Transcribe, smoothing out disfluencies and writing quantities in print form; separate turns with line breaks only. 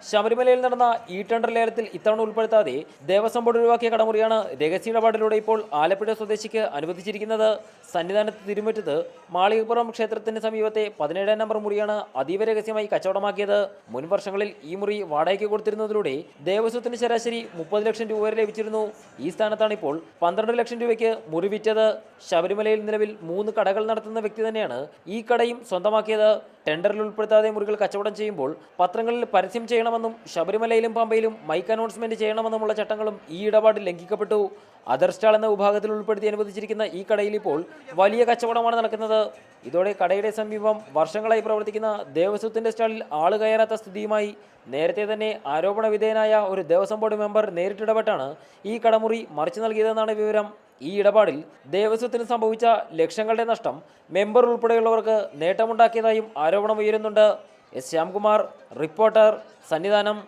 ശബരിമലയിൽ നടന്ന ഈ ടെൻഡർ ലേലത്തിൽ ഇത്തവണ ഉൾപ്പെടുത്താതെ ദേവസ്വം ബോർഡ് ഒഴിവാക്കിയ കടമുറിയാണ് രഹസ്യ ഇടപാടിലൂടെ ഇപ്പോൾ ആലപ്പുഴ സ്വദേശിക്ക് അനുവദിച്ചിരിക്കുന്നത്. സന്നിധാനത്ത് തിരുമുറ്റത്ത് മാളികപ്പുറം ക്ഷേത്രത്തിന് സമീപത്തെ 17 നമ്പർ മുറിയാണ് അതീവ രഹസ്യമായി കച്ചവടമാക്കിയത്. മുൻ വർഷങ്ങളിൽ ഈ മുറി വാടകയ്ക്ക് കൊടുത്തിരുന്നതിലൂടെ ദേവസ്വത്തിന് ശരാശരി 30 ലക്ഷം രൂപ വരെ ലഭിച്ചിരുന്നു. ഈ സ്ഥാനത്താണ് ഇപ്പോൾ 12 ലക്ഷം രൂപയ്ക്ക് മുറി വിറ്റത്. ശബരിമലയിൽ നിലവിൽ 3 കടകൾ നടത്തുന്ന വ്യക്തി തന്നെയാണ് ഈ കടയും സ്വന്തമാക്കിയത്. ടെൻഡറിൽ ഉൾപ്പെടുത്താതെ മുറികൾ കച്ചവടം ചെയ്യുമ്പോൾ പത്രങ്ങളിൽ പരസ്യം ചെയ്യണമെന്നും ശബരിമലയിലും പമ്പയിലും മൈക്ക് അനൗൺസ്മെന്റ് ചെയ്യണമെന്നുമുള്ള ചട്ടങ്ങളും ഈ ഇടപാടിൽ ലംഘിക്കപ്പെട്ടു. അതർ സ്റ്റാൾ എന്ന വിഭാഗത്തിൽ ഉൾപ്പെടുത്തി അനുവദിച്ചിരിക്കുന്ന ഈ കടയിൽ ഇപ്പോൾ വലിയ കച്ചവടമാണ് നടക്കുന്നത്. ഇതോടെ കടയുടെ സമീപം വർഷങ്ങളായി പ്രവർത്തിക്കുന്ന ദേവസ്വത്തിന്റെ സ്റ്റാളിൽ ആള് കയറാത്ത സ്ഥിതിയുമായി. നേരത്തെ തന്നെ ആരോപണ വിധേയനായ ഒരു ദേവസ്വം ബോർഡ് മെമ്പർ നേരിട്ടിടപെട്ടാണ് ഈ കടമുറി മറിച്ചു നൽകിയതെന്നാണ് വിവരം. ഈ ഇടപാടിൽ ദേവസ്വത്തിന് സംഭവിച്ച ലക്ഷങ്ങളുടെ നഷ്ടം മെമ്പർ ഉൾപ്പെടെയുള്ളവർക്ക് നേട്ടമുണ്ടാക്കിയതായും ആരോപണം ഉയരുന്നുണ്ട്. S Shyamkumar, reporter, Sannidhanam.